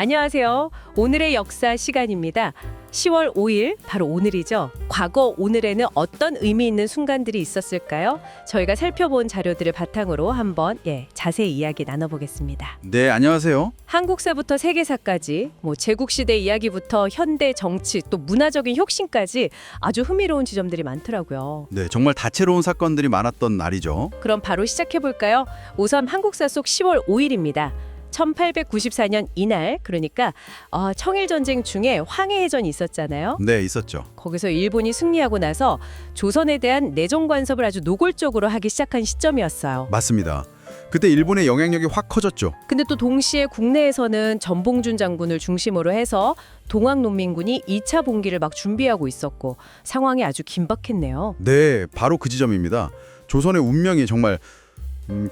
안녕하세요. 오늘의 역사 시간입니다. 10월 5일, 바로 오늘이죠. 과거 오늘에는 어떤 의미 있는 순간들이 있었을까요? 저희가 살펴본 자료들을 바탕으로 한번 자세히 이야기 나눠보겠습니다. 네, 안녕하세요. 한국사부터 세계사까지, 제국시대 이야기부터 현대 정치, 또 문화적인 혁신까지 아주 흥미로운 지점들이 많더라고요. 네, 정말 다채로운 사건들이 많았던 날이죠. 그럼 바로 시작해볼까요? 우선 한국사 속 10월 5일입니다. 1894년 이날, 그러니까 청일전쟁 중에 황해해전이 있었잖아요. 네, 있었죠. 거기서 일본이 승리하고 나서 조선에 대한 내정 간섭을 아주 노골적으로 하기 시작한 시점이었어요. 맞습니다. 그때 일본의 영향력이 확 커졌죠. 근데 또 동시에 국내에서는 전봉준 장군을 중심으로 해서 동학농민군이 2차 봉기를 막 준비하고 있었고 상황이 아주 긴박했네요. 네, 바로 그 지점입니다. 조선의 운명이 정말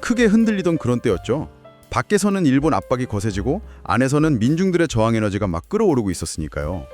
크게 흔들리던 그런 때였죠. 밖에서는 일본 압박이 거세지고 안에서는 민중들의 저항 에너지가 막 끌어오르고 있었으니까요.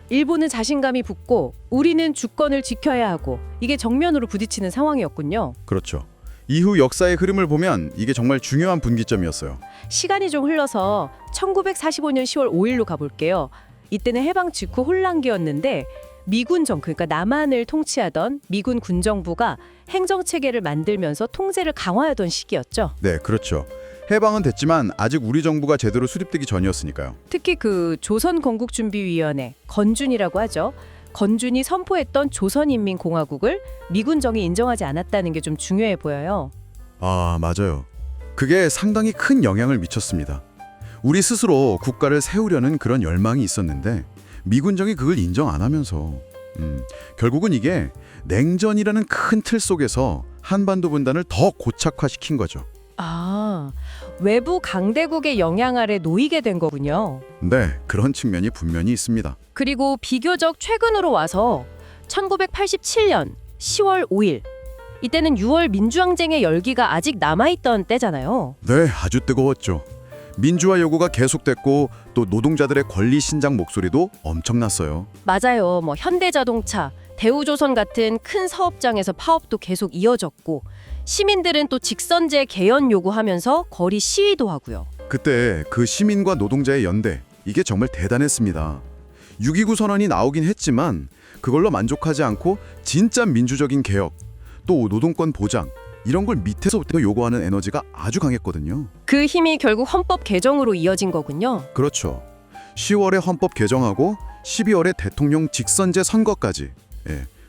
일본은 자신감이 붙고 우리는 주권을 지켜야 하고 이게 정면으로 부딪히는 상황이었군요. 그렇죠. 이후 역사의 흐름을 보면 이게 정말 중요한 분기점이었어요. 시간이 좀 흘러서 1945년 10월 5일로 가볼게요. 이때는 해방 직후 혼란기였는데 미군정, 그러니까 남한을 통치하던 미군 군정부가 행정체계를 만들면서 통제를 강화하던 시기였죠. 네, 그렇죠. 해방은 됐지만 아직 우리 정부가 제대로 수립되기 전이었으니까요. 특히 그 조선건국준비위원회, 건준이라고 하죠. 건준이 선포했던 조선인민공화국을 미군정이 인정하지 않았다는 게 좀 중요해 보여요. 아, 맞아요. 그게 상당히 큰 영향을 미쳤습니다. 우리 스스로 국가를 세우려는 그런 열망이 있었는데 미군정이 그걸 인정 안 하면서 결국은 이게 냉전이라는 큰 틀 속에서 한반도 분단을 더 고착화시킨 거죠. 외부 강대국의 영향 아래 놓이게 된 거군요. 네, 그런 측면이 분명히 있습니다. 그리고 비교적 최근으로 와서 1987년 10월 5일 이때는 6월 민주항쟁의 열기가 아직 남아있던 때잖아요. 네, 아주 뜨거웠죠. 민주화 요구가 계속됐고 또 노동자들의 권리 신장 목소리도 엄청났어요. 맞아요. 현대자동차, 대우조선 같은 큰 사업장에서 파업도 계속 이어졌고 시민들은 또 직선제 개헌 요구하면서 거리 시위도 하고요. 그때 그 시민과 노동자의 연대, 이게 정말 대단했습니다. 6.29 선언이 나오긴 했지만 그걸로 만족하지 않고 진짜 민주적인 개혁, 또 노동권 보장, 이런 걸 밑에서부터 요구하는 에너지가 아주 강했거든요. 그 힘이 결국 헌법 개정으로 이어진 거군요. 그렇죠. 10월에 헌법 개정하고 12월에 대통령 직선제 선거까지.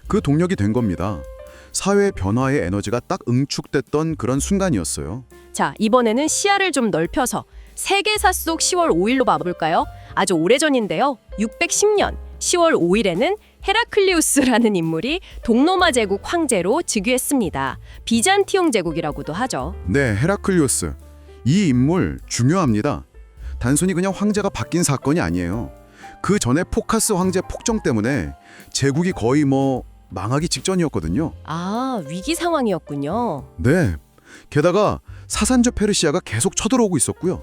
그 동력이 된 겁니다. 사회 변화의 에너지가 딱 응축됐던 그런 순간이었어요. 자, 이번에는 시야를 좀 넓혀서 세계사 속 10월 5일로 봐볼까요? 아주 오래전인데요. 610년 10월 5일에는 헤라클리우스라는 인물이 동로마 제국 황제로 즉위했습니다. 비잔티움 제국이라고도 하죠. 네, 헤라클리오스. 이 인물 중요합니다. 단순히 그냥 황제가 바뀐 사건이 아니에요. 그 전에 포카스 황제 폭정 때문에 제국이 거의 망하기 직전이었거든요. 위기 상황이었군요. 네. 게다가 사산조 페르시아가 계속 쳐들어오고 있었고요.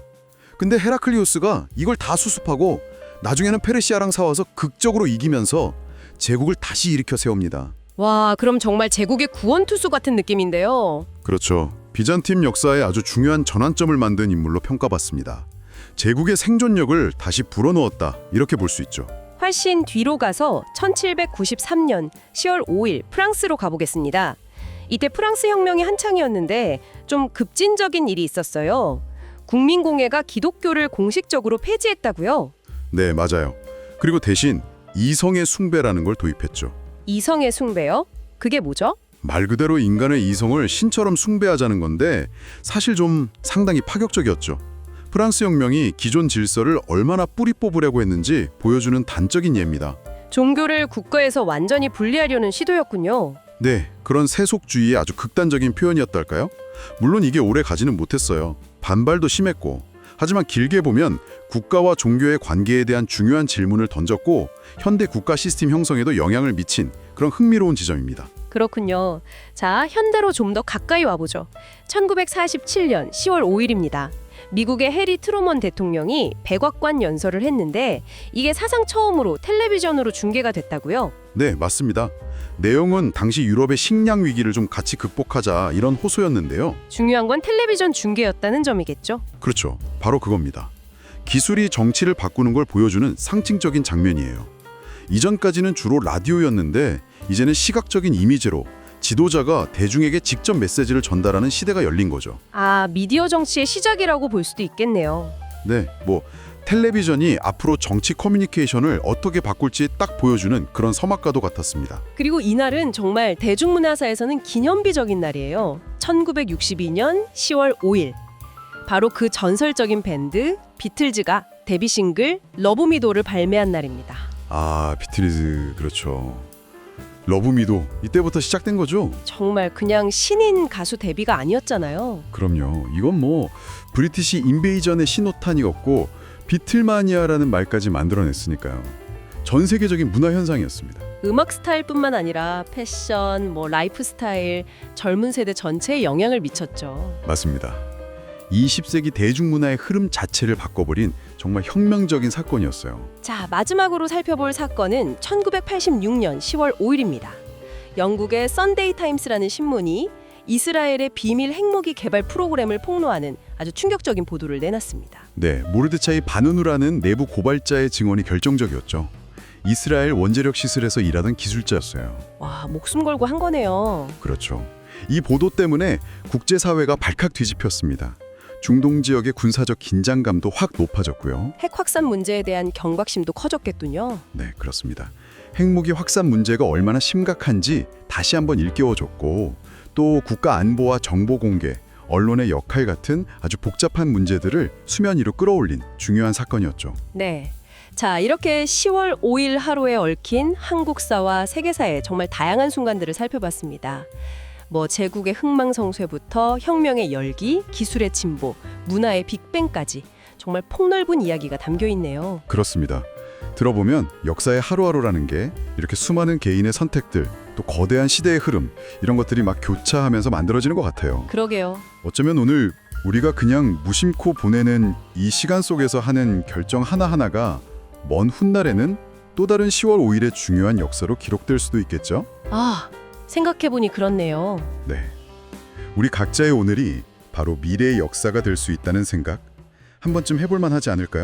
근데 헤라클리오스가 이걸 다 수습하고 나중에는 페르시아랑 싸워서 극적으로 이기면서 제국을 다시 일으켜 세웁니다. 와, 그럼 정말 제국의 구원투수 같은 느낌인데요. 그렇죠. 비잔팀 역사에 아주 중요한 전환점을 만든 인물로 평가받습니다. 제국의 생존력을 다시 불어넣었다, 이렇게 볼 수 있죠. 훨씬 뒤로 가서 1793년 10월 5일 프랑스로 가보겠습니다. 이때 프랑스 혁명이 한창이었는데 좀 급진적인 일이 있었어요. 국민공회가 기독교를 공식적으로 폐지했다고요? 네, 맞아요. 그리고 대신 이성의 숭배라는 걸 도입했죠. 이성의 숭배요? 그게 뭐죠? 말 그대로 인간의 이성을 신처럼 숭배하자는 건데 사실 좀 상당히 파격적이었죠. 프랑스 혁명이 기존 질서를 얼마나 뿌리 뽑으려고 했는지 보여주는 단적인 예입니다. 종교를 국가에서 완전히 분리하려는 시도였군요. 네, 그런 세속주의의 아주 극단적인 표현이었달까요? 물론 이게 오래 가지는 못했어요. 반발도 심했고. 하지만 길게 보면 국가와 종교의 관계에 대한 중요한 질문을 던졌고 현대 국가 시스템 형성에도 영향을 미친 그런 흥미로운 지점입니다. 그렇군요. 자, 현대로 좀 더 가까이 와보죠. 1947년 10월 5일입니다. 미국의 해리 트루먼 대통령이 백악관 연설을 했는데 이게 사상 처음으로 텔레비전으로 중계가 됐다고요? 네, 맞습니다. 내용은 당시 유럽의 식량 위기를 좀 같이 극복하자 이런 호소였는데요. 중요한 건 텔레비전 중계였다는 점이겠죠? 그렇죠. 바로 그겁니다. 기술이 정치를 바꾸는 걸 보여주는 상징적인 장면이에요. 이전까지는 주로 라디오였는데 이제는 시각적인 이미지로 지도자가 대중에게 직접 메시지를 전달하는 시대가 열린 거죠. 아, 미디어 정치의 시작이라고 볼 수도 있겠네요. 네, 텔레비전이 앞으로 정치 커뮤니케이션을 어떻게 바꿀지 딱 보여주는 그런 서막가도 같았습니다. 그리고 이날은 정말 대중문화사에서는 기념비적인 날이에요. 1962년 10월 5일. 바로 그 전설적인 밴드 비틀즈가 데뷔 싱글 러브미도를 발매한 날입니다. 아, 비틀즈 그렇죠. 러브미도 이때부터 시작된 거죠? 정말 그냥 신인 가수 데뷔가 아니었잖아요. 그럼요. 이건 브리티시 인베이전의 신호탄이었고 비틀마니아라는 말까지 만들어냈으니까요. 전 세계적인 문화 현상이었습니다. 음악 스타일뿐만 아니라 패션, 라이프 스타일, 젊은 세대 전체에 영향을 미쳤죠. 맞습니다. 20세기 대중문화의 흐름 자체를 바꿔버린 정말 혁명적인 사건이었어요. 자, 마지막으로 살펴볼 사건은 1986년 10월 5일입니다. 영국의 썬데이 타임스라는 신문이 이스라엘의 비밀 핵무기 개발 프로그램을 폭로하는 아주 충격적인 보도를 내놨습니다. 네, 모르드차이 바누누라는 내부 고발자의 증언이 결정적이었죠. 이스라엘 원자력 시설에서 일하던 기술자였어요. 와, 목숨 걸고 한 거네요. 그렇죠. 이 보도 때문에 국제사회가 발칵 뒤집혔습니다. 중동 지역의 군사적 긴장감도 확 높아졌고요. 핵 확산 문제에 대한 경각심도 커졌겠군요. 네, 그렇습니다. 핵무기 확산 문제가 얼마나 심각한지 다시 한번 일깨워줬고 또 국가 안보와 정보 공개, 언론의 역할 같은 아주 복잡한 문제들을 수면 위로 끌어올린 중요한 사건이었죠. 네. 자, 이렇게 10월 5일 하루에 얽힌 한국사와 세계사의 정말 다양한 순간들을 살펴봤습니다. 제국의 흥망성쇠부터 혁명의 열기, 기술의 진보, 문화의 빅뱅까지 정말 폭넓은 이야기가 담겨 있네요. 그렇습니다. 들어보면 역사의 하루하루라는 게 이렇게 수많은 개인의 선택들, 또 거대한 시대의 흐름, 이런 것들이 막 교차하면서 만들어지는 것 같아요. 그러게요. 어쩌면 오늘 우리가 그냥 무심코 보내는 이 시간 속에서 하는 결정 하나하나가 먼 훗날에는 또 다른 10월 5일의 중요한 역사로 기록될 수도 있겠죠? 아, 생각해보니 그렇네요. 네. 우리 각자의 오늘이 바로 미래의 역사가 될 수 있다는 생각 한 번쯤 해볼 만하지 않을까요?